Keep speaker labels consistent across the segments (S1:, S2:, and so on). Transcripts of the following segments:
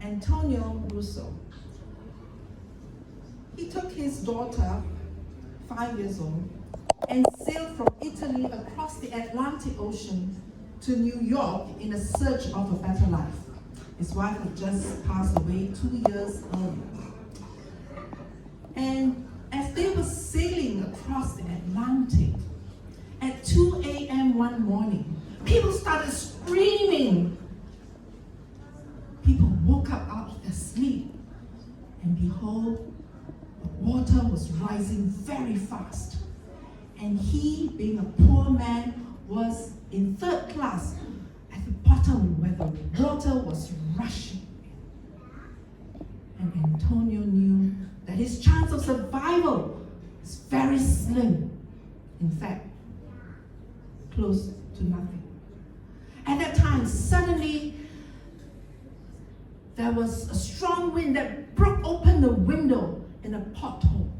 S1: Antonio Russo. He took his daughter, 5 years old, and sailed from Italy across the Atlantic Ocean to New York in a search of a better life. His wife had just passed away 2 years earlier. And as they were sailing across the Atlantic, at 2 a.m. one morning, people started screaming. People woke up out of their sleep, and behold, the water was rising very fast. And he, being a poor man, was in third class at the bottom where the water was rushing. And Antonio knew that his chance of survival is very slim. In fact, close to nothing. At that time, suddenly, there was a strong wind that broke open the window in a pothole.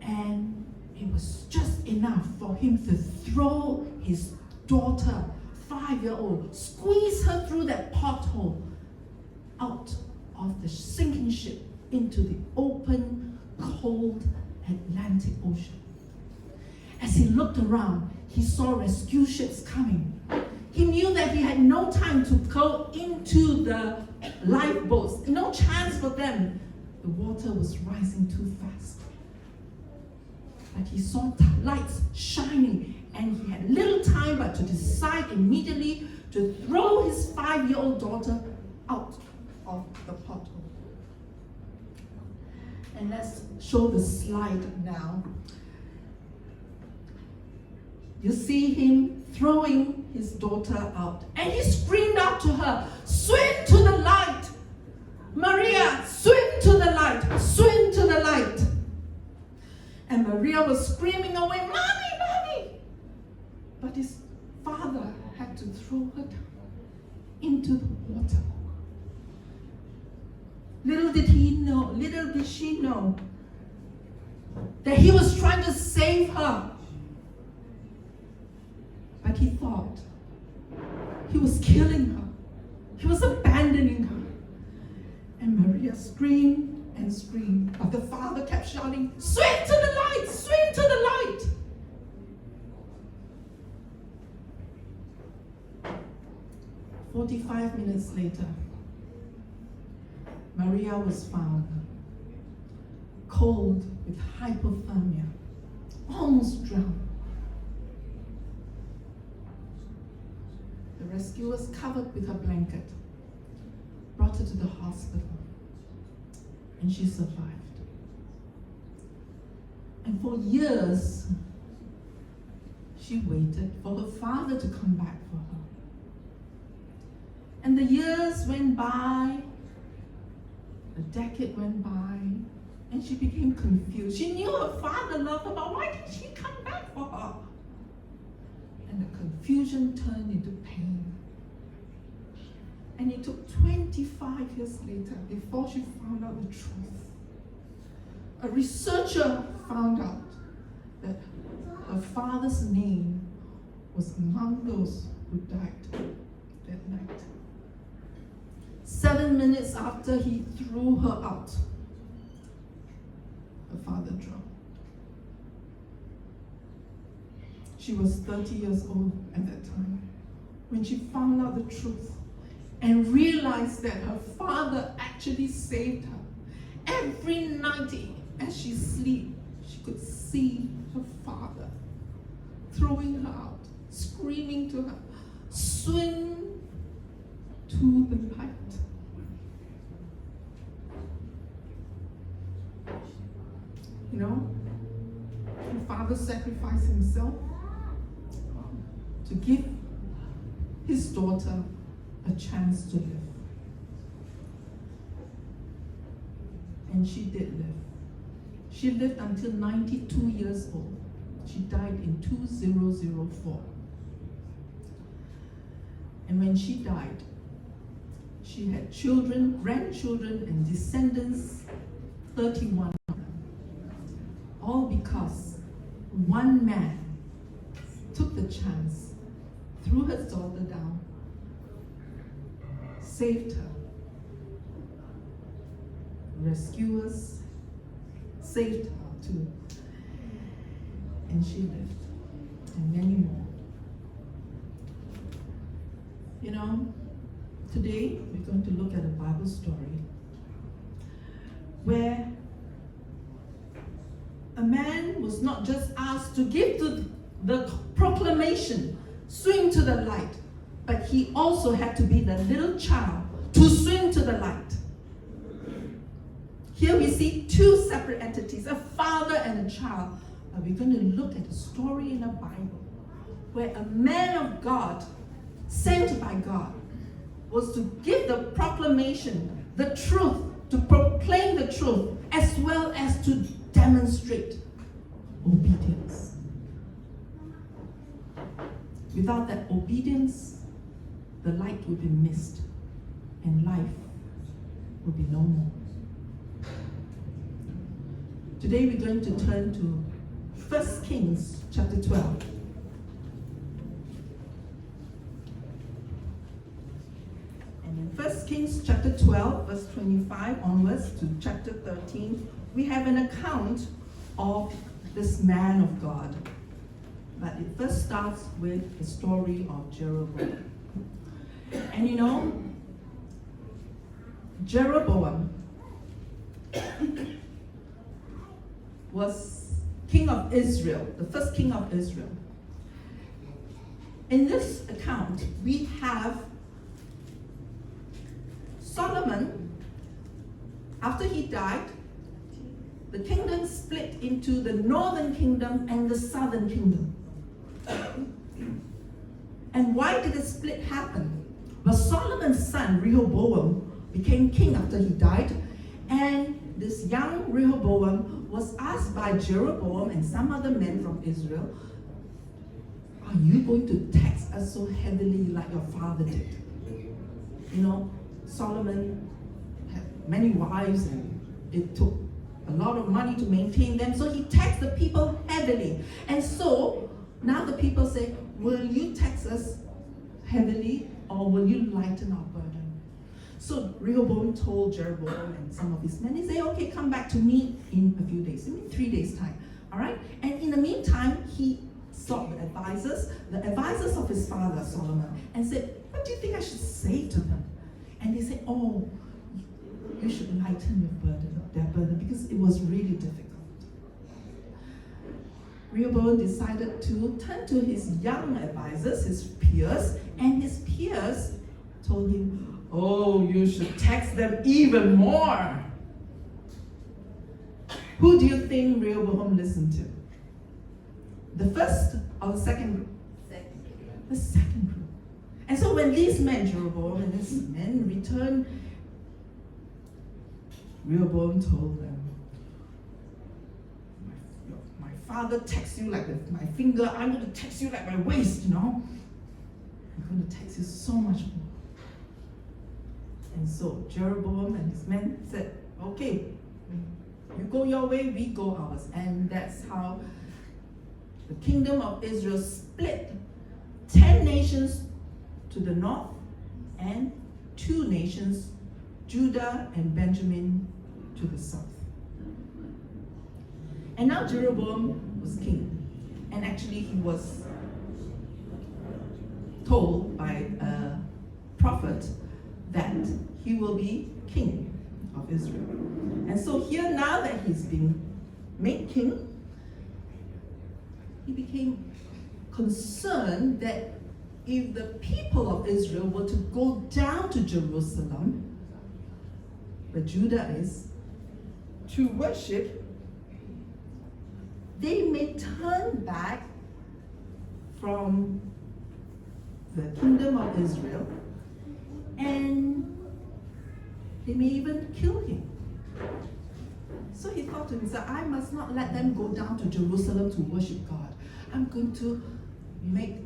S1: And it was just enough for him to throw his daughter, 5-year-old, squeeze her through that pothole out of the sinking ship into the open, cold Atlantic Ocean. As he looked around, he saw rescue ships coming. He knew that he had no time to go into the lifeboats. No chance for them. The water was rising too fast. But he saw lights shining, and he had little time but to decide immediately to throw his 5-year-old daughter out of the pothole. And let's show the slide now. You see him throwing his daughter out, and he screamed out to her, "Swim to the light! Maria, swim to the light! Swim to the light!" And Maria was screaming away, "Mommy, Mommy!" But his father had to throw her down into the water. Little did she know that he was trying to save her. But he thought he was killing her. He was abandoning her. And Maria screamed and screamed. But the father kept shouting, "Swim to the light! Swim to the light!" 45 minutes later, Maria was found, cold with hypothermia, almost drowned. The rescuers covered with her blanket, brought her to the hospital, and she survived. And for years, she waited for her father to come back for her. And the years went by, a decade went by, and she became confused. She knew her father loved her, but why didn't he come back for her? And the confusion turned into pain. And it took 25 years later before she found out the truth. A researcher found out that her father's name was among those who died that night. 7 minutes after he threw her out, her father drowned. She was 30 years old at that time when she found out the truth and realized that her father actually saved her. Every night as she slept, she could see her father throwing her out, screaming to her, "Swim to the light." You know, her father sacrificed himself to give his daughter a chance to live. And she did live. She lived until 92 years old. She died in 2004. And when she died, she had children, grandchildren, and descendants, 31 of them. All because one man took the chance, threw his daughter down, saved her. Rescuers saved her too. And she lived. And many more. You know, today we're going to look at a Bible story where a man was not just asked to give to the proclamation, swing to the light, but he also had to be the little child to swing to the light. Here we see two separate entities, a father and a child. But we're going to look at a story in the Bible where a man of God, sent by God, was to give the proclamation, the truth, to proclaim the truth, as well as to demonstrate obedience. Without that obedience, the light would be missed and life would be no more. Today we're going to turn to 1 Kings chapter 12. And in 1 Kings chapter 12, verse 25 onwards to chapter 13, we have an account of this man of God. But it first starts with the story of Jeroboam. And you know, Jeroboam was king of Israel, the first king of Israel. In this account, we have Solomon. After he died, the kingdom split into the northern kingdom and the southern kingdom. And why did the split happen? Well, Solomon's son, Rehoboam, became king after he died, and this young Rehoboam was asked by Jeroboam and some other men from Israel, are you going to tax us so heavily like your father did? You know, Solomon had many wives and it took a lot of money to maintain them, so he taxed the people heavily. And so now the people say, will you tax us heavily or will you lighten our burden? So Rehoboam told Jeroboam and some of his men, he said, okay, come back to me in a few days, in 3 days' time. All right? And in the meantime, he sought the advisors of his father Solomon, and said, what do you think I should say to them? And they said, oh, you should lighten their burden, because it was really difficult. Rehoboam decided to turn to his young advisors, his peers, and his peers told him, oh, you should tax them even more. Who do you think Rehoboam listened to? The first or the second group? The second group. And so when these men, Jeroboam and his men, returned, Rehoboam told them, my father taxed you like my finger, I'm going to tax you like my waist, you know. I'm going to tax you so much more. And so Jeroboam and his men said, okay, you go your way, we go ours. And that's how the kingdom of Israel split 10 nations to the north and 2 nations, Judah and Benjamin, to the south. And now Jeroboam was king. And actually he was told by a prophet that he will be king of Israel. And so here, now that he's been made king, he became concerned that if the people of Israel were to go down to Jerusalem, where Judah is, to worship, they may turn back from the kingdom of Israel, and they may even kill him. So he thought to himself, I must not let them go down to Jerusalem to worship God. I'm going to make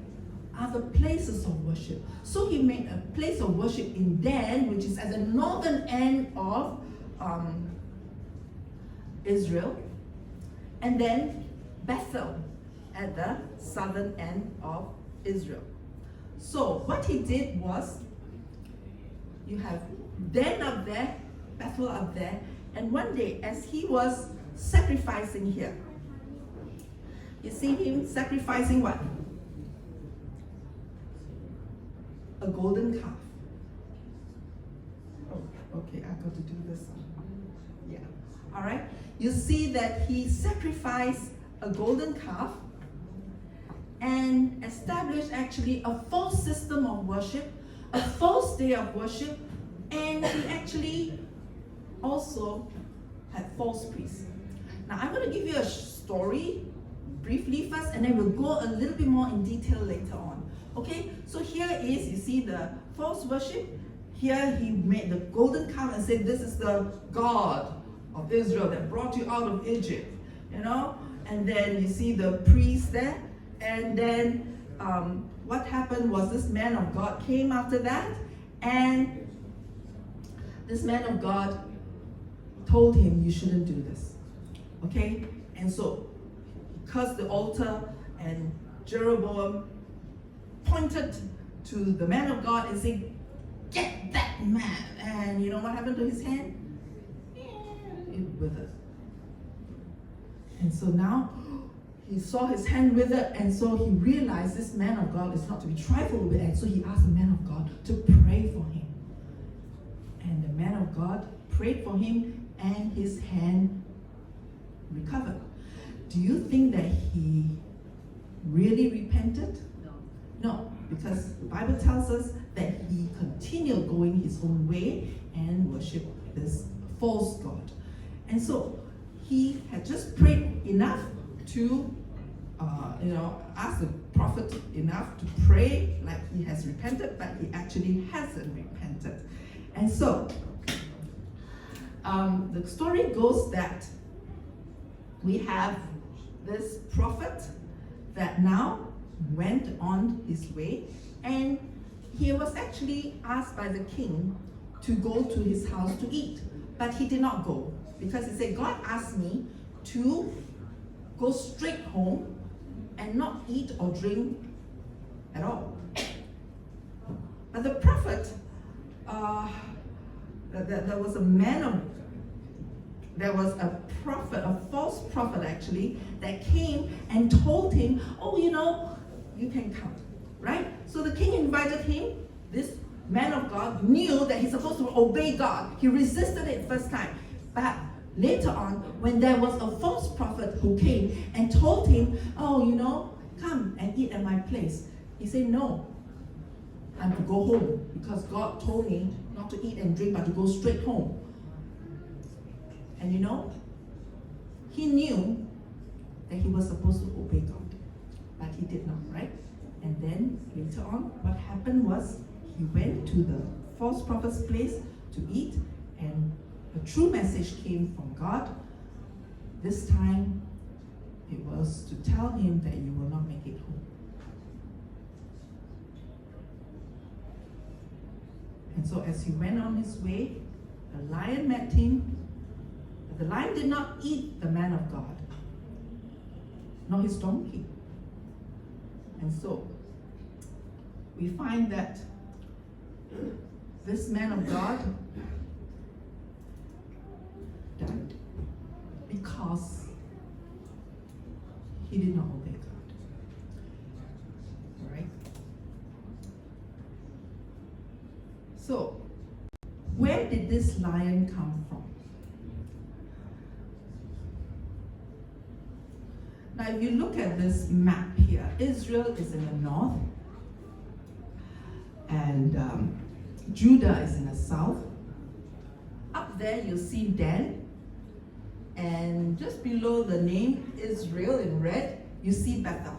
S1: other places of worship. So he made a place of worship in Dan, which is at the northern end of Israel, and then Bethel at the southern end of Israel. So what he did was,
S2: you have Dan up there, Bethel up there, and one day as he was sacrificing here, you see him sacrificing what? A golden calf. Oh, okay, I got to do this. Yeah, all right. You see that he sacrificed a golden calf and established actually a false system of worship, a false day of worship, and he actually also had false priests. Now I'm going to give you a story briefly first, and then we'll go a little bit more in detail later on. Okay, so here is, you see the false worship. Here he made the golden calf and said, this is the God of Israel that brought you out of Egypt, you know. And then you see the priest there. And then what happened was this man of God came after that, and this man of God told him, you shouldn't do this. Okay? And so he cursed the altar, and Jeroboam pointed to the man of God and said, get that man. And you know what happened to his hand? It withered. And so now he saw his hand withered, and so he realized this man of God is not to be trifled with, and so he asked the man of God to pray for him. And the man of God prayed for him, and his hand recovered. Do you think that he really repented? No, because the Bible tells us that he continued going his own way and worshiped this false god. And so he had just prayed enough to ask the prophet enough to pray like he has repented, but he actually hasn't repented. And so the story goes that we have this prophet that now went on his way, and he was actually asked by the king to go to his house to eat, but he did not go because he said, God asked me to go straight home and not eat or drink at all. But the prophet, there was a prophet, a false prophet actually, that came and told him, oh, you can come, right? So the king invited him. This man of God knew that he's supposed to obey God. He resisted it first time. But later on, when there was a false prophet who came and told him, oh, come and eat at my place, he said, no, I'm to go home because God told me not to eat and drink, but to go straight home. And he knew that he was supposed to obey God, but he did not, right? And then later on, what happened was he went to the false prophet's place to eat, and a true message came from God. This time, it was to tell him that you will not make it home. And so as he went on his way, a lion met him. But the lion did not eat the man of God, nor his donkey. And so we find that this man of God died because he did not obey God. All right? So, where did this lion come from? Now, if you look at this map here, Israel is in the north, and Judah is in the south. Up there, you see Dan, and just below the name Israel in red, you see Bethel.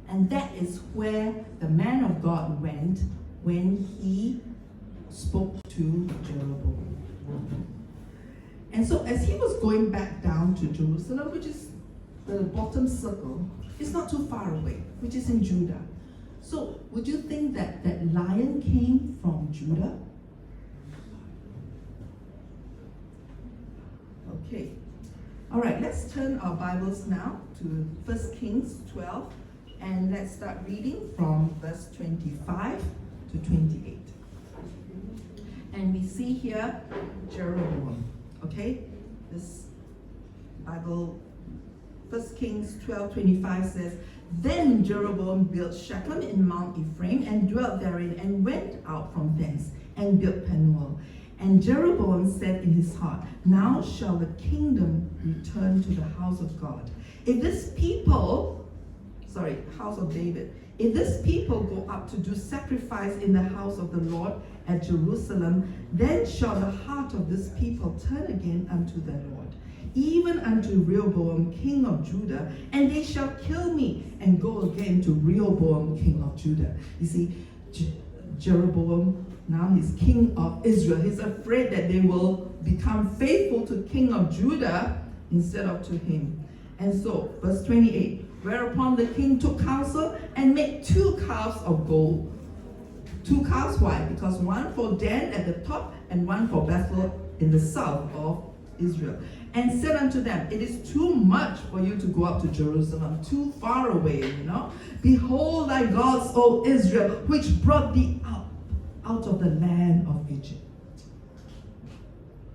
S2: And that is where the man of God went when he spoke to Jeroboam. And so as he was going back down to Jerusalem, which is the bottom circle, it's not too far away, which is in Judah. So would you think that that lion came from Judah? Okay. All right, let's turn our Bibles now to 1 Kings 12, and let's start reading from verse 25 to 28. And we see here Jeroboam. Okay? This Bible, 1 Kings 12:25 says, Then Jeroboam built Shechem in Mount Ephraim and dwelt therein, and went out from thence and built Penuel. And Jeroboam said in his heart, Now shall the kingdom return to the house of God. If this people, house of David, if this people go up to do sacrifice in the house of the Lord at Jerusalem, then shall the heart of this people turn again unto the Lord, even unto Rehoboam king of Judah, and they shall kill me, and go again to Rehoboam king of Judah. You see, Jeroboam, now he's king of Israel. He's afraid that they will become faithful to king of Judah instead of to him. And so, verse 28, whereupon the king took counsel and made 2 calves of gold. 2 calves, why? Because one for Dan at the top and one for Bethel in the south of Israel. And said unto them, It is too much for you to go up to Jerusalem, too far away, Behold thy gods, O Israel, which brought thee out of the land of Egypt.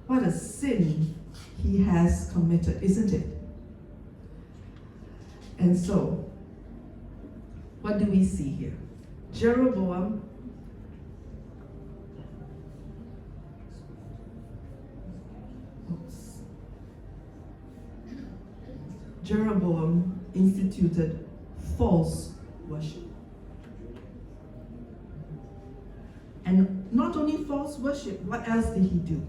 S2: What a sin he has committed, isn't it? And so, what do we see here? Jeroboam instituted false worship. And not only false worship, what else did he do?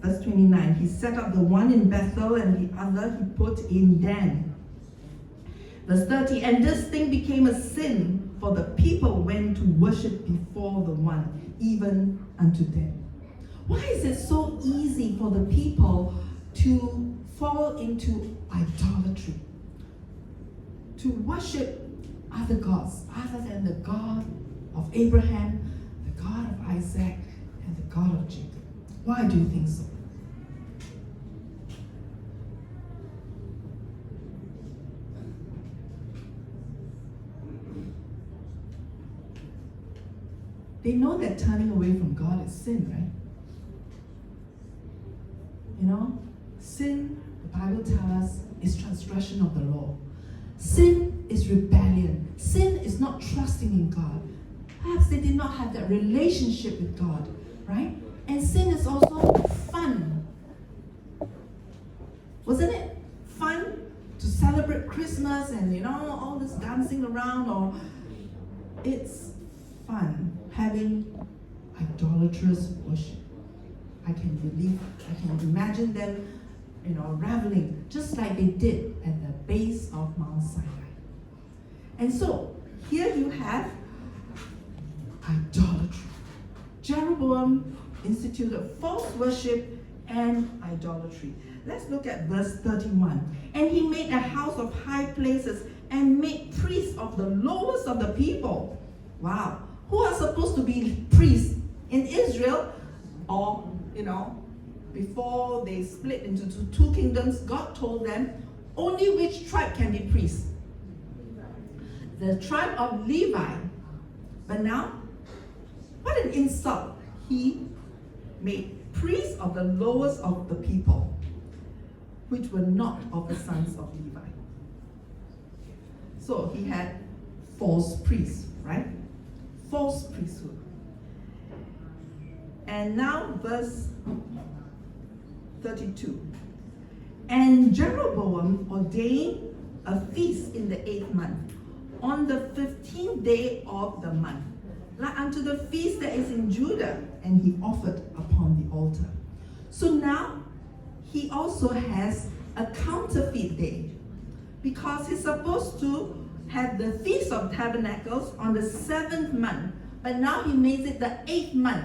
S2: Verse 29, he set up the one in Bethel and the other he put in Dan. Verse 30, and this thing became a sin, for the people went to worship before the one, even unto death. Why is it so easy for the people to fall into idolatry? To worship other gods, other than the God of Abraham, the God of Isaac, and the God of Jacob. Why do you think so? They know that turning away from God is sin, right? Sin, the Bible tells us, is transgression of the law. Sin is rebellion. Sin is not trusting in God. Perhaps they did not have that relationship with God, right? And sin is also fun. Wasn't it fun to celebrate Christmas and, all this dancing around? Or it's fun having idolatrous worship. I can imagine them, reveling just like they did at the base of Mount Sinai. And so here you have idolatry. Jeroboam instituted false worship and idolatry. Let's look at verse 31. And he made a house of high places and made priests of the lowest of the people. Wow. Who are supposed to be priests in Israel? Or, before they split into two kingdoms, God told them only which tribe can be priests. The tribe of Levi. But now, what an insult. He made priests of the lowest of the people, which were not of the sons of Levi. So he had false priests, right? False priesthood. And now verse 32. And Jeroboam ordained a feast in the 8th month, on the 15th day of the month, like unto the feast that is in Judah, and he offered upon the altar. So now he also has a counterfeit day, because he's supposed to have the Feast of Tabernacles on the 7th month, but now he makes it the 8th month.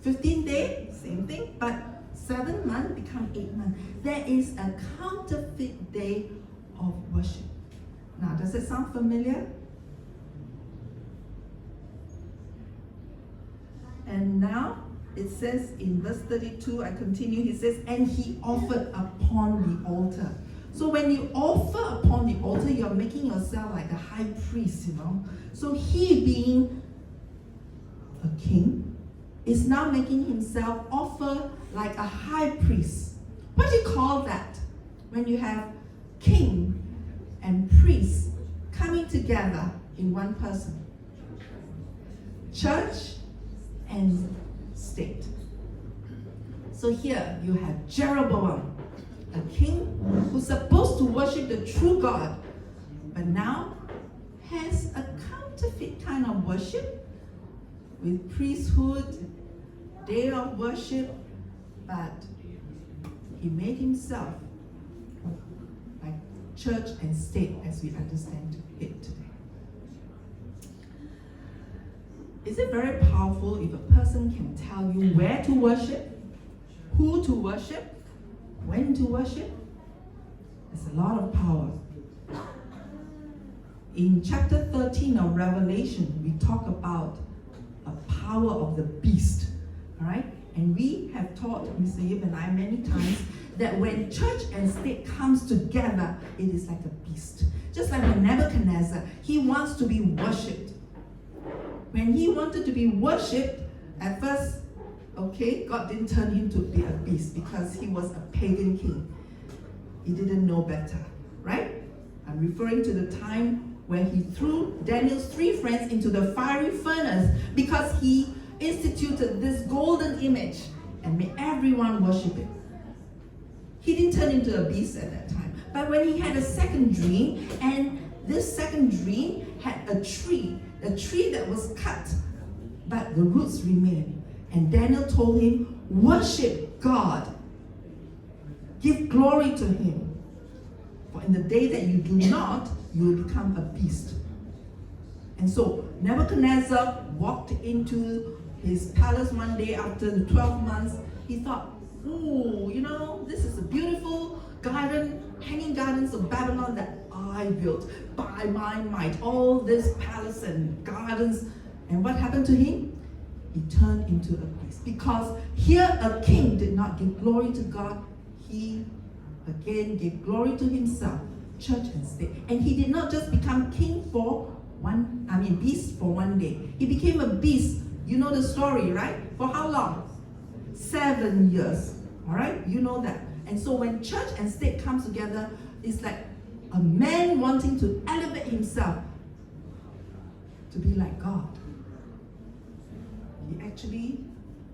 S2: 15th day, same thing, but 7th month become 8th month. There is a counterfeit day of worship. Now, does it sound familiar? And now it says in verse 32, I continue, he says, and he offered upon the altar. So when you offer upon the altar, you're making yourself like the high priest, So he being a king, is now making himself offer like a high priest. What do you call that? When you have king and priest coming together in one person. Church and state. So here you have Jeroboam, a king who's supposed to worship the true God, but now has a counterfeit kind of worship with priesthood, day of worship, but he made himself like church and state as we understand it today. Is it very powerful if a person can tell you where to worship, who to worship, when to worship? There's a lot of power. In chapter 13 of Revelation, we talk about a power of the beast. All right? And we have taught, Mr. Yip and I, many times, that when church and state comes together, it is like a beast. Just like when Nebuchadnezzar, he wants to be worshipped. When he wanted to be worshipped, at first, okay, God didn't turn him to be a beast because he was a pagan king. He didn't know better, right? I'm referring to the time when he threw Daniel's 3 friends into the fiery furnace because he instituted this golden image and made everyone worship it. He didn't turn into a beast at that time. But when he had a second dream, and this second dream had a tree that was cut, but the roots remained. And Daniel told him, worship God. Give glory to him. For in the day that you do not, you will become a beast. And so Nebuchadnezzar walked into his palace one day after the 12 months. He thought, ooh, this is a beautiful garden, hanging gardens of Babylon that I built by my might. All this palace and gardens. And what happened to him? He turned into a beast. Because here a king did not give glory to God. He again gave glory to himself, church and state. And he did not just become king beast for one day. He became a beast. You know the story, right? For how long? 7 years. All right? You know that. And so when church and state comes together, it's like a man wanting to elevate himself to be like God. He actually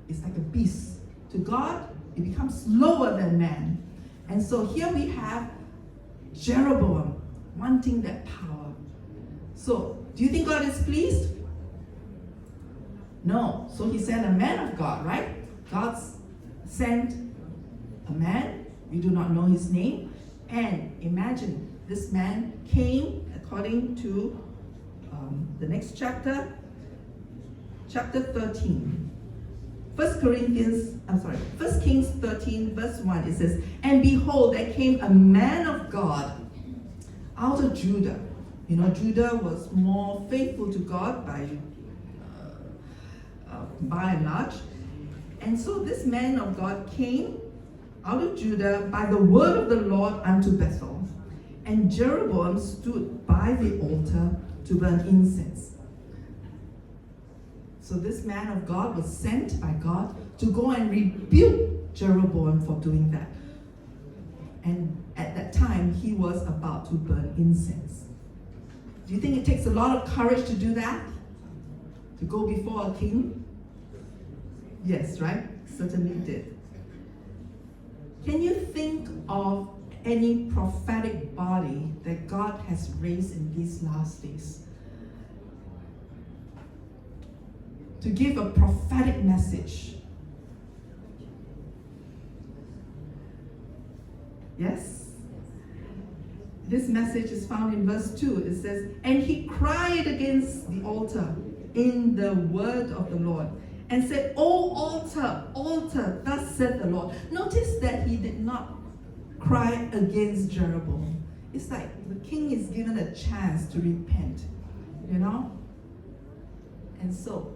S2: is like a beast. To God, he becomes lower than man. And so here we have Jeroboam wanting that power. So, do you think God is pleased? No. So he sent a man of God, right? God sent a man, we do not know his name, and imagine this man came according to the next chapter, chapter 13. 1 Kings 13 verse 1, it says, and behold, there came a man of God out of Judah. Judah was more faithful to God by and large. And so this man of God came out of Judah by the word of the Lord unto Bethel. And Jeroboam stood by the altar to burn incense. So this man of God was sent by God to go and rebuke Jeroboam for doing that. And at that time, he was about to burn incense. Do you think it takes a lot of courage to do that? To go before a king? Yes, right? Certainly did. Can you think of any prophetic body that God has raised in these last days to give a prophetic message? Yes? This message is found in verse 2. It says, and he cried against the altar in the word of the Lord, and said, O altar, altar, thus said the Lord. Notice that he did not cry against Jeroboam. It's like the king is given a chance to repent, And so,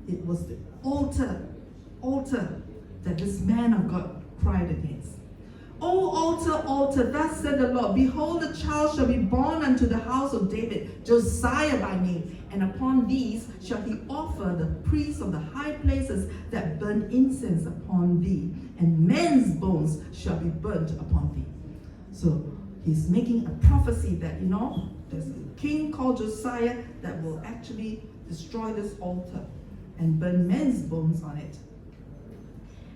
S2: it was the altar that this man of God cried against. O altar, altar, thus said the Lord, behold, a child shall be born unto the house of David, Josiah by name, and upon these shall he offer the priests of the high places that burn incense upon thee, and men's bones shall be burnt upon thee. So he's making a prophecy that, there's a king called Josiah that will actually destroy this altar and burn men's bones on it.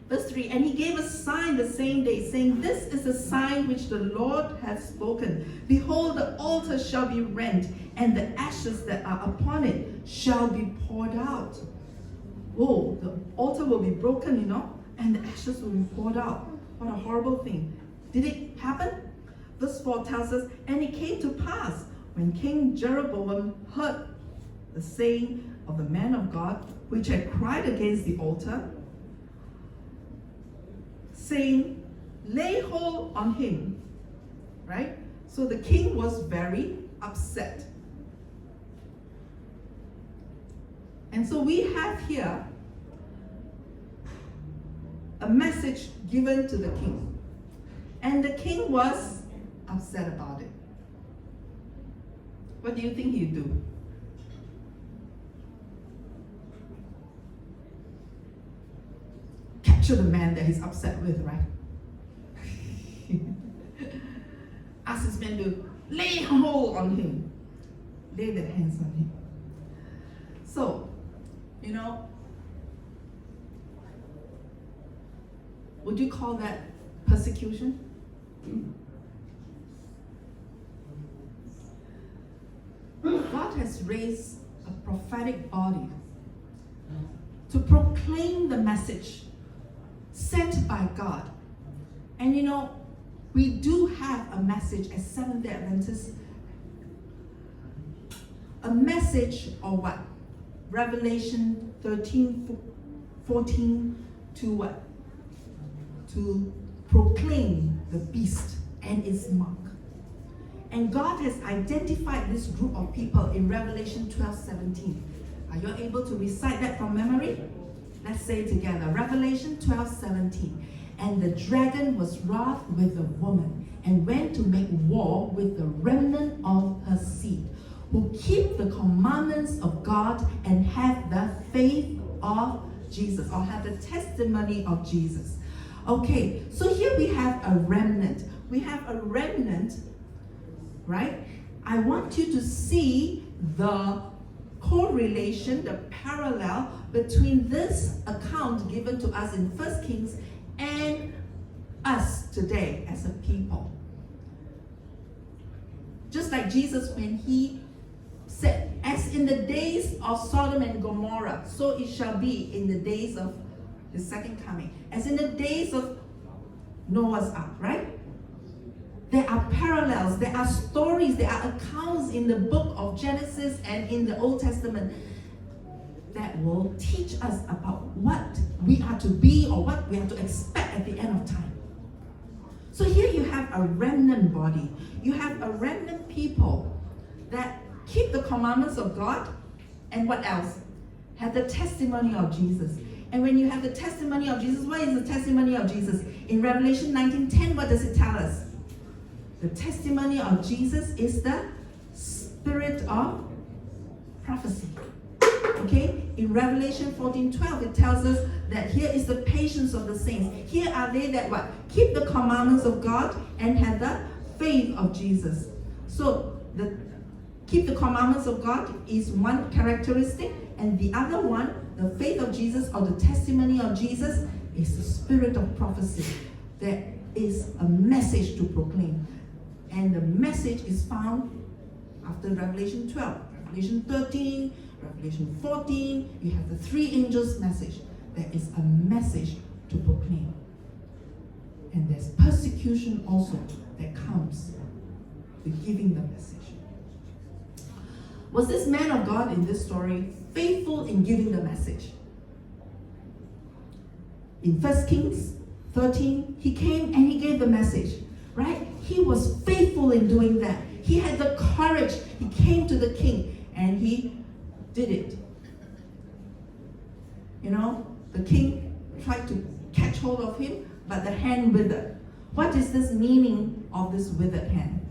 S2: Verse 3, and he gave a sign the same day, saying, this is a sign which the Lord hath spoken. Behold, the altar shall be rent, and the ashes that are upon it shall be poured out. Whoa, the altar will be broken, and the ashes will be poured out. What a horrible thing. Did it happen? Verse 4 tells us, and it came to pass, when King Jeroboam heard the saying of the man of God, which had cried against the altar, saying, lay hold on him, right? So the king was very upset. And so we have here a message given to the king. And the king was upset about it. What do you think he'd do? Capture the man that he's upset with, right? Ask his men to lay hold on him. Lay their hands on him. So, would you call that persecution? God has raised a prophetic body to proclaim the message sent by God. And we do have a message as Seventh-day Adventists. A message or what? Revelation 13, 14 to what? To proclaim the beast and its mark. And God has identified this group of people in Revelation 12:17. Are you able to recite that from memory? Let's say it together. Revelation 12:17. And the dragon was wroth with the woman, and went to make war with the remnant of her seed, who keep the commandments of God and have the faith of Jesus, or have the testimony of Jesus. Okay, so here we have a remnant. We have a remnant, right? I want you to see the correlation, the parallel between this account given to us in 1 Kings and us today as a people. Just like Jesus, when he said, as in the days of Sodom and Gomorrah, so it shall be in the days of his second coming. As in the days of Noah's Ark, right? There are parallels, there are stories, there are accounts in the book of Genesis and in the Old Testament that will teach us about what we are to be or what we are to expect at the end of time. So here you have a remnant body. You have a remnant people that keep the commandments of God, and what else? Have the testimony of Jesus. And when you have the testimony of Jesus, what is the testimony of Jesus? In Revelation 19:10, what does it tell us? The testimony of Jesus is the spirit of prophecy. Okay? In Revelation 14:12, it tells us that here is the patience of the saints. Here are they that what? Keep the commandments of God and have the faith of Jesus. So keep the commandments of God is one characteristic, and the other one, the faith of Jesus or the testimony of Jesus, is the spirit of prophecy. There is a message to proclaim. And the message is found after Revelation 12, Revelation 13, Revelation 14. You have the three angels' message. There is a message to proclaim. And there's persecution also that comes with giving the message. Was this man of God in this story faithful in giving the message? In 1 Kings 13, he came and he gave the message, right? He was faithful in doing that. He had the courage. He came to the king and he did it. The king tried to catch hold of him, but the hand withered. What is this meaning of this withered hand?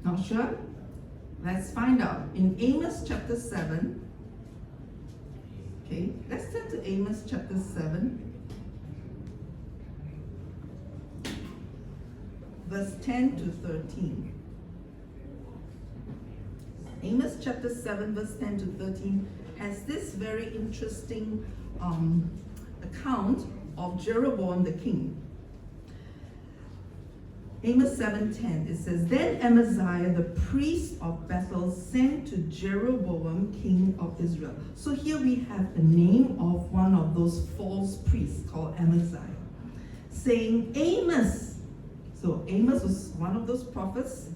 S2: Not sure? Let's find out. In Amos chapter 7, okay, let's turn to Amos chapter 7, verse 10 to 13. Amos chapter 7, verse 10 to 13 has this very interesting account of Jeroboam the king. Amos 7:10, it says, Then Amaziah the priest of Bethel sent to Jeroboam king of Israel. So here we have the name of one of those false priests called Amaziah, saying, Amos. So Amos was one of those prophets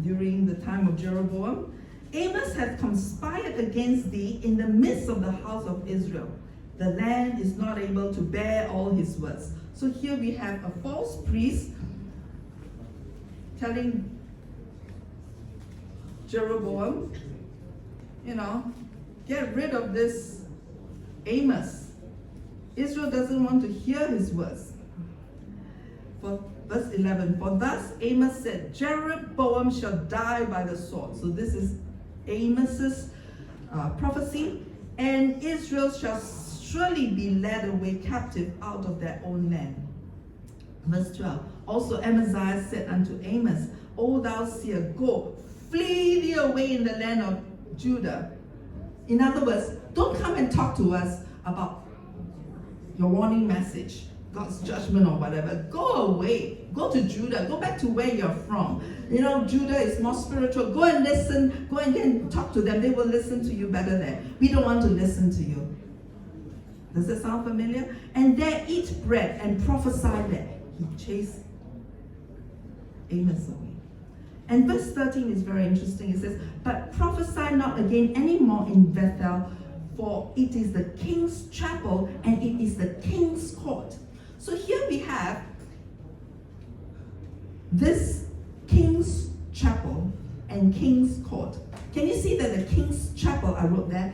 S2: during the time of Jeroboam. Amos hath conspired against thee in the midst of the house of Israel. The land is not able to bear all his words. So here we have a false priest telling Jeroboam, get rid of this Amos. Israel doesn't want to hear his words. For verse 11, for thus Amos said, Jeroboam shall die by the sword. So this is Amos's prophecy, and Israel shall surely be led away captive out of their own land. Verse 12, also Amaziah said unto Amos, O thou seer, go, flee thee away in the land of Judah. In other words, don't come and talk to us about your warning message, God's judgment or whatever. Go away. Go to Judah. Go back to where you're from. Judah is more spiritual. Go and listen. Go and talk to them. They will listen to you better there. We don't want to listen to you. Does that sound familiar? And there eat bread and prophesy there. He chased Amos away. And verse 13 is very interesting. It says, but prophesy not again any more in Bethel, for it is the king's chapel and it is the king's court. So here we have this king's chapel and king's court. Can you see that the king's chapel, I wrote there,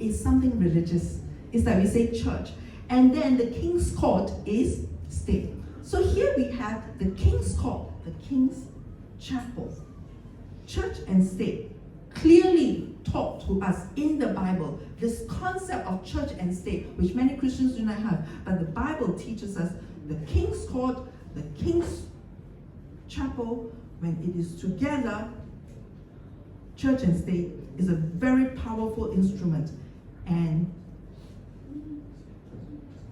S2: is something religious? It's like we say church. And then the king's court is state. So here we have the king's court, the king's chapel, church and state, clearly taught to us in the Bible. This concept of church and state, which many Christians do not have, but the Bible teaches us the king's court, the king's chapel, when it is together, church and state is a very powerful instrument. And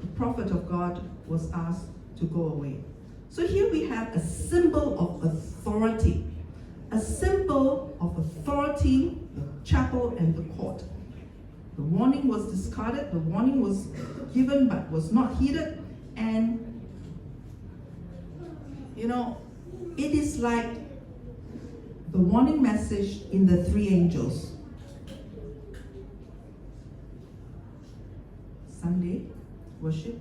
S2: the prophet of God was asked to go away. So here we have a symbol of authority. A symbol of authority, the chapel and the court. The warning was discarded, the warning was given but was not heeded, and it is like the warning message in the three angels. Sunday worship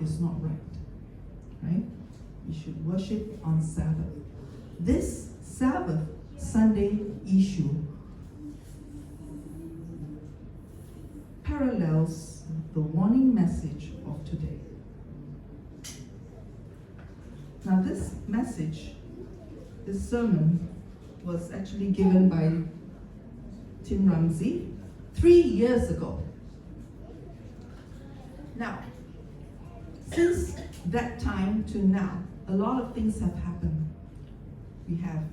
S2: is not right? We should worship on Sabbath. This Sabbath Sunday issue parallels the warning message of today. Now this message, this sermon, was actually given by Tim Ramsey 3 years ago. Now, since that time to now, a lot of things have happened. We have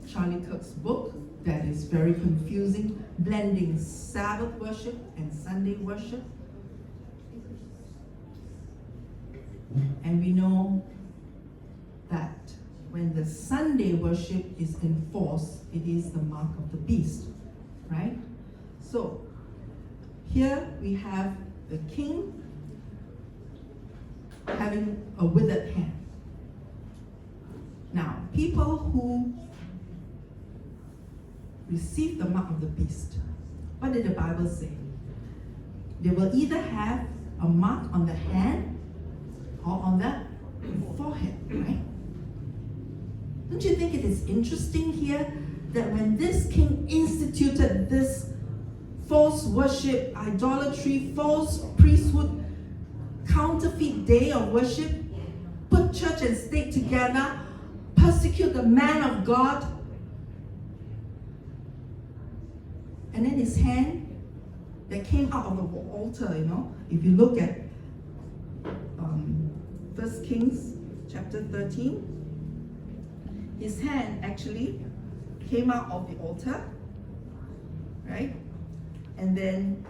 S2: Charlie Kirk's book that is very confusing, blending Sabbath worship and Sunday worship. And we know that when the Sunday worship is enforced, it is the mark of the beast, right? So, here we have the king having a withered hand. Now, people who receive the mark of the beast, what did the Bible say? They will either have a mark on the hand or on the forehead, right? Don't you think it is interesting here that when this king instituted this false worship, idolatry, false priesthood, counterfeit day of worship, put church and state together, persecute the man of God, and then his hand that came out of the altar, if you look at 1 Kings chapter 13, his hand actually came out of the altar, right? And then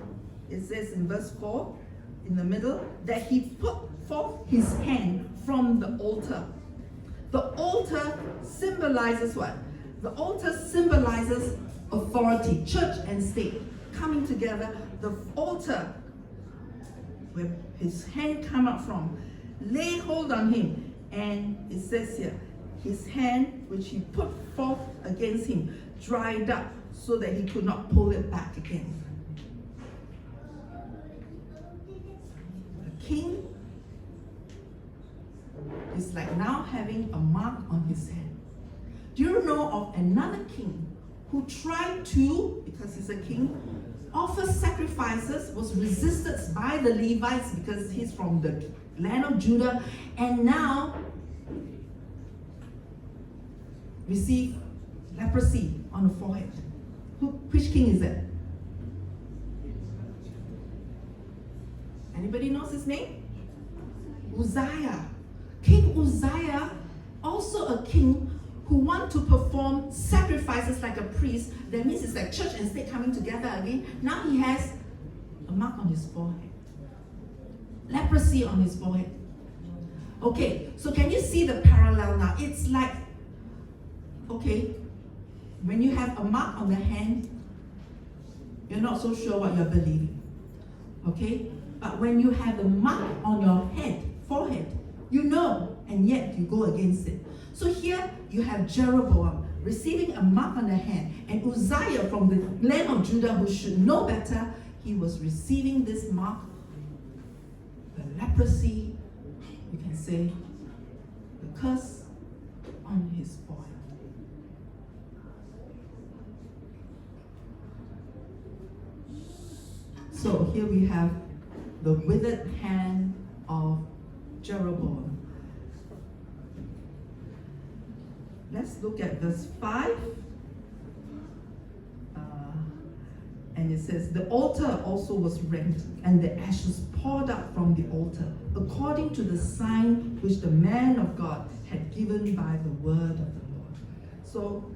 S2: it says in verse 4, in the middle, that he put forth his hand from the altar. The altar symbolizes what? The altar symbolizes authority, church and state coming together. The altar, where his hand came out from, laid hold on him, and it says here, his hand which he put forth against him dried up so that he could not pull it back again. The king is like now having a mark on his hand. Do you know of another king who tried to, because he's a king, offer sacrifices, was resisted by the Levites because he's from the land of Judah, and now received leprosy on the forehead? Which king is that? Anybody knows his name? Uzziah. King Uzziah, also a king who want to perform sacrifices like a priest. That means it's like church and state coming together again. Now he has a mark on his forehead. Leprosy on his forehead. Okay, so can you see the parallel now? It's like, okay, when you have a mark on the hand, you're not so sure what you're believing. Okay? But when you have a mark on your head, forehead, you know, and yet you go against it. So here you have Jeroboam receiving a mark on the hand, and Uzziah from the land of Judah, who should know better, he was receiving this mark, the leprosy, you can say, the curse on his forehead. So here we have the withered hand of Jeroboam. Let's look at verse 5. And it says, the altar also was rent, and the ashes poured out from the altar, according to the sign which the man of God had given by the word of the Lord. So,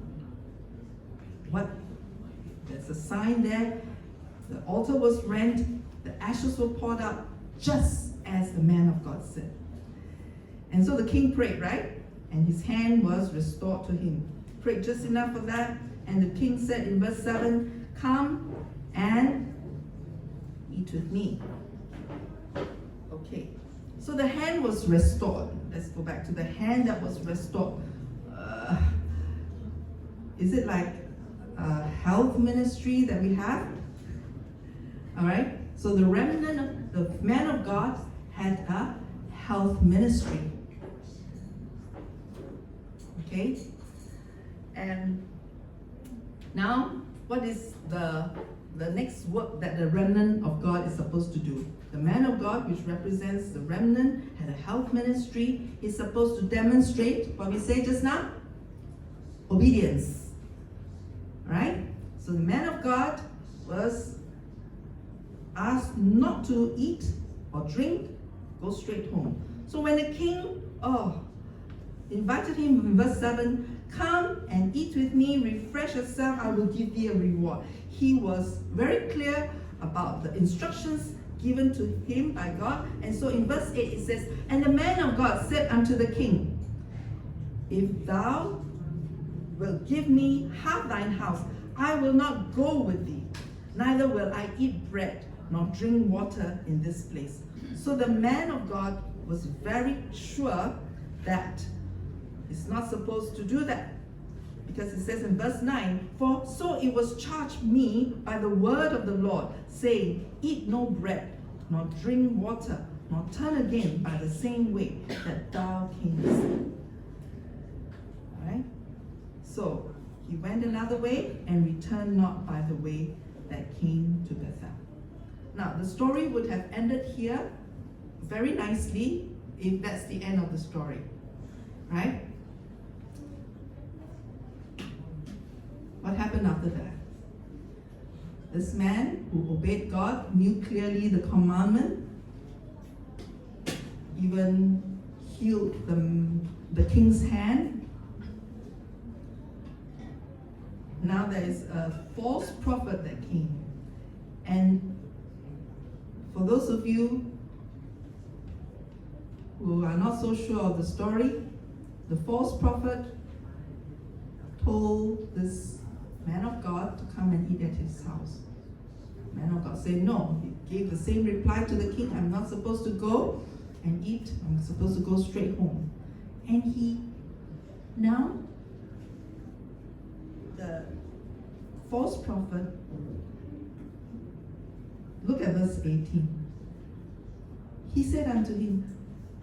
S2: there's a sign there. The altar was rent, the ashes were poured out, just as the man of God said. And so the king prayed, right? And his hand was restored to him. Prayed just enough of that. And the king said in verse 7, come and eat with me. Okay. So the hand was restored. Let's go back to the hand that was restored. Is it like a health ministry that we have? All right. So the remnant of the man of God had a health ministry. Okay. And now, what is the next work that the remnant of God is supposed to do? The man of God, which represents the remnant, had a health ministry. He's supposed to demonstrate what we say just now, obedience. Right? So the man of God was asked not to eat or drink, go straight home. So when the king invited him in verse 7, come and eat with me, refresh yourself, I will give thee a reward. He was very clear about the instructions given to him by God. And so in verse 8 it says, and the man of God said unto the king, if thou wilt give me half thine house, I will not go with thee, neither will I eat bread nor drink water in this place. So the man of God was very sure that he's not supposed to do that. Because it says in verse 9, for so it was charged me by the word of the Lord, saying, eat no bread, nor drink water, nor turn again by the same way that thou camest. Alright? went another way and returned not by the way that came to Bethel. Now, the story would have ended here very nicely if that's the end of the story, right? What happened after that? This man who obeyed God, knew clearly the commandment, even healed the king's hand. Now there is a false prophet that came. And for those of you who are not so sure of the story, the false prophet told this man of God to come and eat at his house. Man of God said no. He gave the same reply to the king, I'm not supposed to go and eat, I'm supposed to go straight home. And now the false prophet, look at verse 18. He said unto him,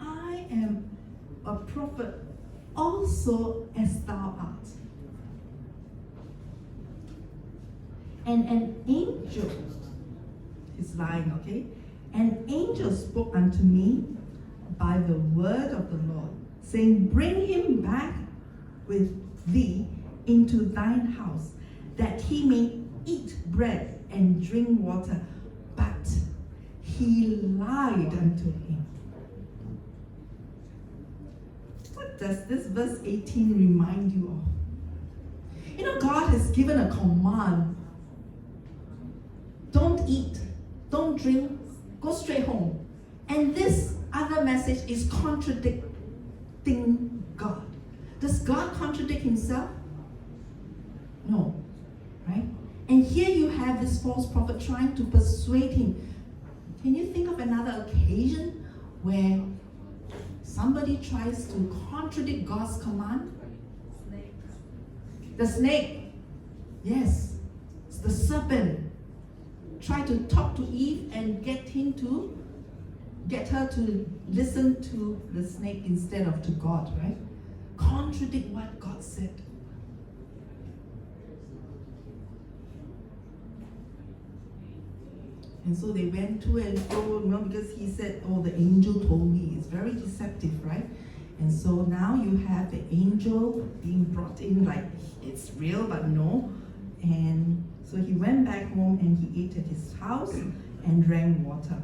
S2: I am a prophet also as thou art. And an angel is lying, okay? An angel spoke unto me by the word of the Lord, saying, bring him back with thee into thine house, that he may eat bread and drink water. But he lied unto him. What does this verse 18 remind you of? You know, God has given a command. Don't eat, don't drink, go straight home. And this other message is contradicting God. Does God contradict himself? No, right? And here you have this false prophet trying to persuade him. Can you think of another occasion where somebody tries to contradict God's command?
S3: Snake.
S2: The snake. Yes, it's the serpent. Try to talk to Eve and get her to listen to the snake instead of to God, right? Contradict what God said. And so they went to and fro, because he said, oh, the angel told me. It's very deceptive, right? And so now you have the angel being brought in like it's real, but no. And so he went back home and he ate at his house and drank water.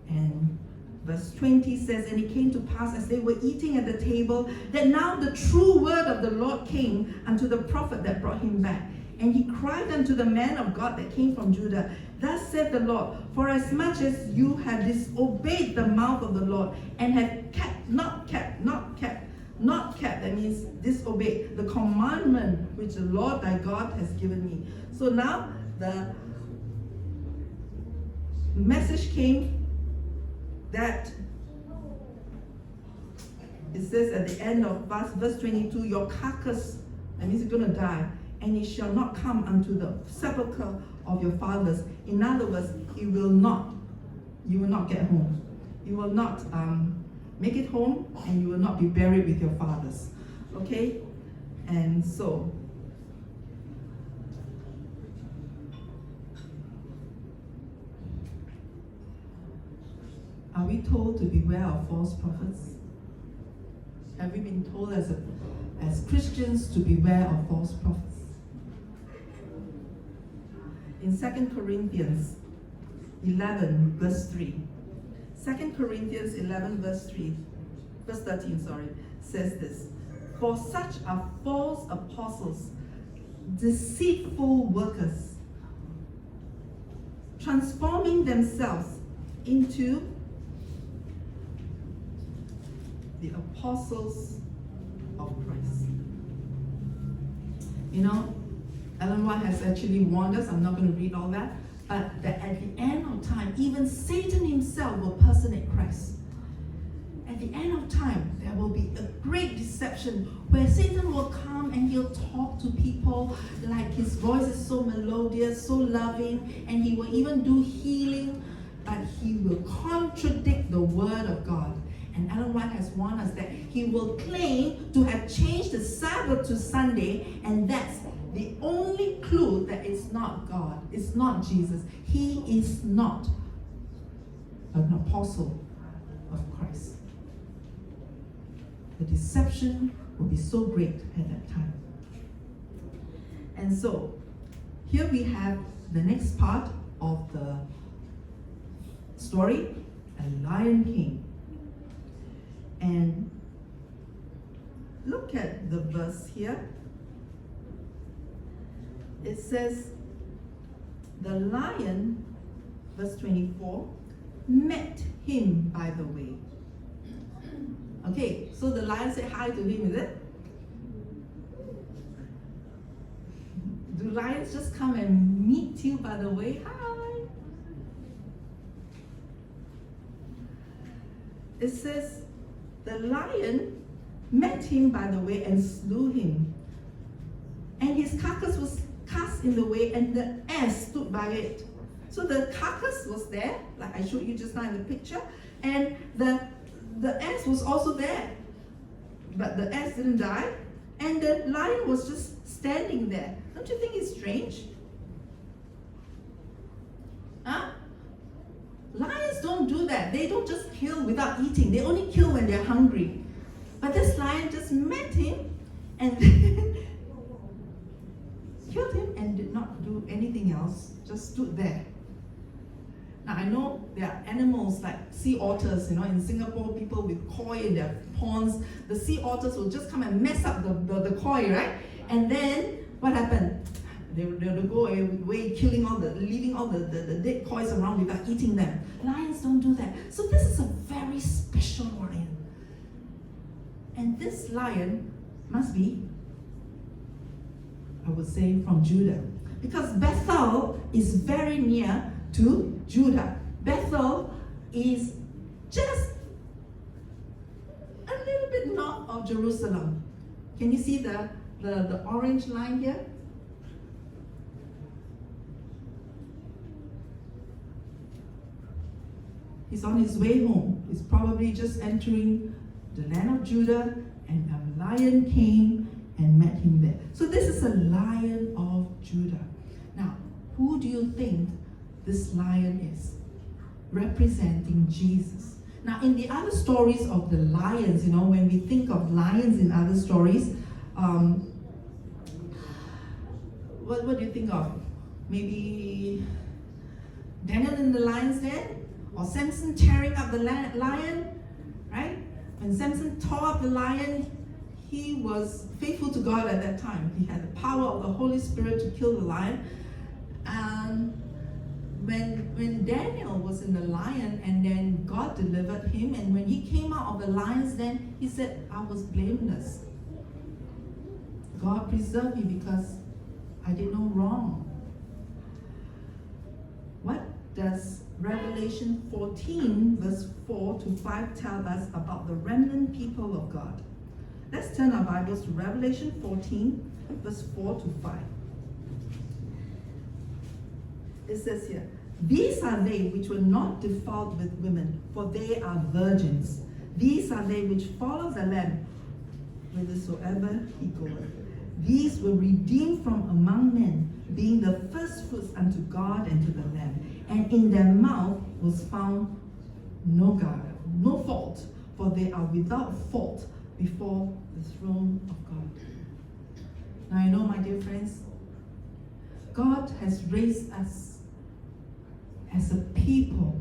S2: And verse 20 says, and it came to pass as they were eating at the table, that now the true word of the Lord came unto the prophet that brought him back. And he cried unto the man of God that came from Judah, thus said the Lord, for as much as you have disobeyed the mouth of the Lord, and have not kept, that means disobeyed the commandment which the Lord thy God has given me. So now the message came that it says at the end of verse 22, your carcass, that means you're going to die, and it shall not come unto the sepulchre of your fathers. In other words, you will not get home. You will not make it home, and you will not be buried with your fathers. Okay? And so, are we told to beware of false prophets? Have we been told as Christians to beware of false prophets? In 2 Corinthians 11, verse 3. 2 Corinthians 11, verse 13, says this. For such are false apostles, deceitful workers, transforming themselves into the apostles of Christ. You know, Ellen White has actually warned us, I'm not going to read all that, but that at the end of time, even Satan himself will personate Christ. At the end of time, there will be a great deception where Satan will come and he'll talk to people like his voice is so melodious, so loving, and he will even do healing, but he will contradict the word of God. And Ellen White has warned us that he will claim to have changed the Sabbath to Sunday, and that's
S1: the only clue that it's not God, it's not Jesus. He is not an apostle of Christ. The deception will be so great at that time. And so, here we have the next part of the story, a lion king. And look at the verse here. It says, the lion, verse 24, met him by the way. Okay, so the lion said hi to him, is it? Do lions just come and meet you by the way? Hi. It says, the lion met him by the way and slew him. And his carcass was cast in the way, and the ass stood by it. So the carcass was there, like I showed you just now in the picture, and the ass was also there. But the ass didn't die, and the lion was just standing there. Don't you think it's strange? Huh? Lions don't do that. They don't just kill without eating. They only kill when they're hungry. But this lion just met him and then killed him and did not do anything else, just stood there. Now I know there are animals like sea otters, in Singapore, people with koi in their ponds, the sea otters will just come and mess up the koi, right? And then what happened? They'll go away, leaving all the dead kois around without eating them. Lions don't do that. So this is a very special lion. And this lion must be, I would say, from Judah. Because Bethel is very near to Judah. Bethel is just a little bit north of Jerusalem. Can you see the orange line here? He's on his way home. He's probably just entering the land of Judah, and a lion came and met him there. So this is a lion of Judah. Now, who do you think this lion is? Representing Jesus. Now, in the other stories of the lions, when we think of lions in other stories, what do you think of? Maybe Daniel in the lion's den? Or Samson tearing up the lion, right? When Samson tore up the lion, he was faithful to God at that time. He had the power of the Holy Spirit to kill the lion. And when Daniel was in the lion, and then God delivered him, and when he came out of the lion's den, he said, I was blameless. God preserved me because I did no wrong. What does Revelation 14 verse 4 to 5 tell us about the remnant people of God? Let's turn our Bibles to Revelation 14 verse 4 to 5. It says here, these are they which were not defiled with women, for they are virgins. These are they which follow the Lamb whithersoever he goeth. These were redeemed from among men, being the firstfruits unto God and to the Lamb. And in their mouth was found no guile, no fault, for they are without fault before the throne of God. Now you know, my dear friends, God has raised us as a people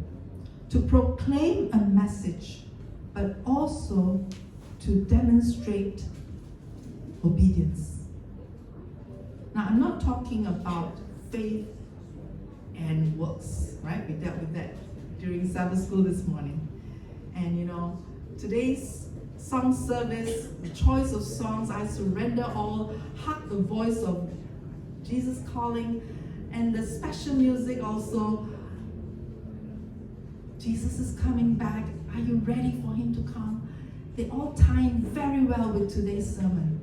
S1: to proclaim a message, but also to demonstrate obedience. Now, I'm not talking about faith and works, right? We dealt with that during Sabbath school this morning. And today's song service, the choice of songs, I surrender all, hark the voice of Jesus calling, and the special music also, Jesus is coming back. Are you ready for him to come? They all tie in very well with today's sermon.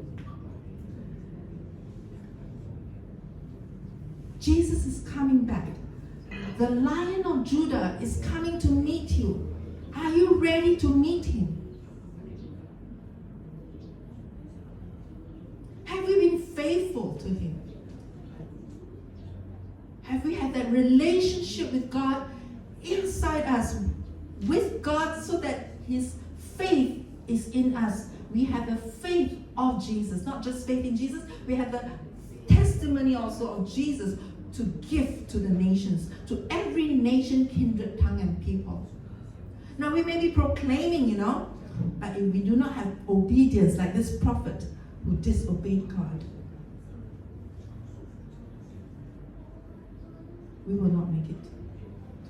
S1: Jesus is coming back. The Lion of Judah is coming to meet you. Are you ready to meet him? Have we been faithful to him? relationship with God inside us, with God, so that His faith is in us. We have the faith of Jesus, not just faith in Jesus, we have the testimony also of Jesus to give to the nations, to every nation, kindred, tongue, and people. Now we may be proclaiming, but if we do not have obedience like this prophet who disobeyed God, we will not make it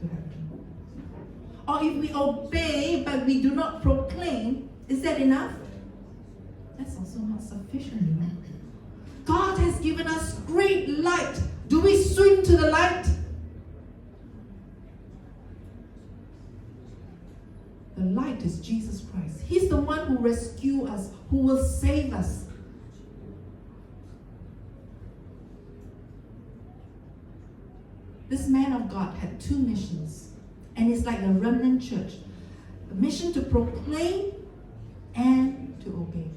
S1: to heaven. Or if we obey but we do not proclaim, is that enough? That's also not sufficient, God has given us great light. Do we swim to the light? The light is Jesus Christ. He's the one who rescues us, who will save us. This man of God had two missions, and it's like a remnant church. A mission to proclaim and to obey.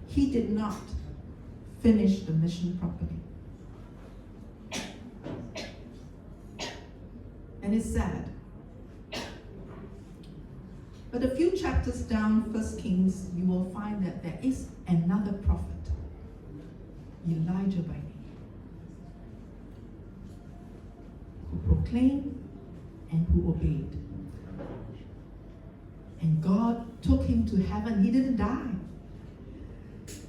S1: He did not finish the mission properly. And it's sad. But a few chapters down, 1 Kings, you will find that there is another prophet, Elijah by name, who proclaimed and who obeyed. And God took him to heaven. He didn't die.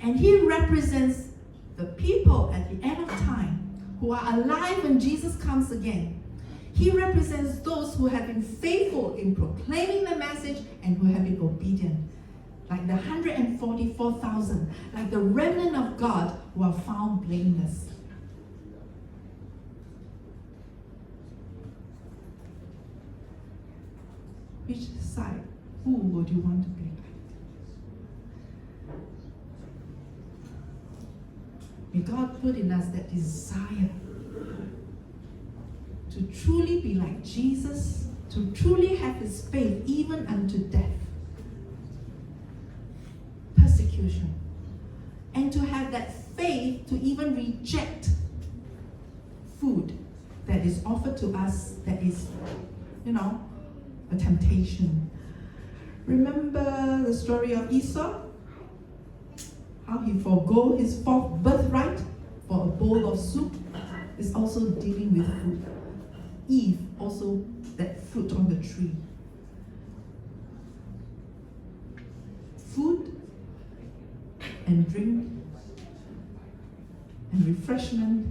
S1: And he represents the people at the end of time who are alive when Jesus comes again. He represents those who have been faithful in proclaiming the message and who have been obedient. Like the 144,000, like the remnant of God who are found blameless. Which side? Who would you want to be like? May God put in us that desire to truly be like Jesus, to truly have His faith even unto death, persecution, and to have that faith to even reject food that is offered to us that is, a temptation. Remember the story of Esau? How he forgo his fourth birthright for a bowl of soup is also dealing with food. Eve, also that fruit on the tree. Food and drink and refreshment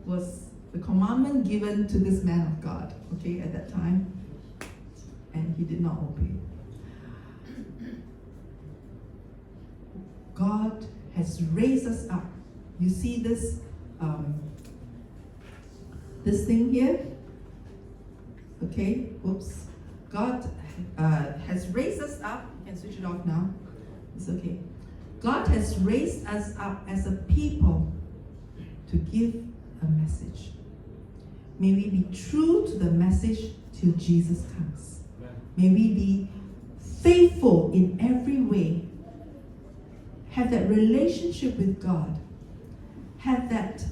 S1: was the commandment given to this man of God, at that time, and he did not obey. God has raised us up. You see this this thing here? Whoops. God has raised us up. You can switch it off now. It's okay. God has raised us up as a people to give a message. May we be true to the message till Jesus comes. May we be faithful in every way. Have that relationship with God. Have that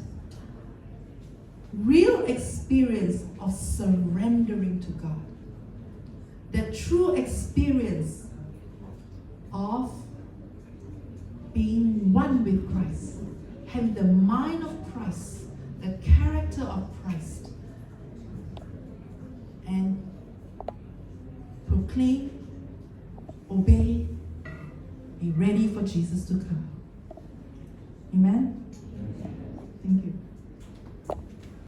S1: real experience of surrendering to God. That true experience of being one with Christ. Having the mind of Christ. The character of Christ. And proclaim, obey, be ready for Jesus to come. Amen?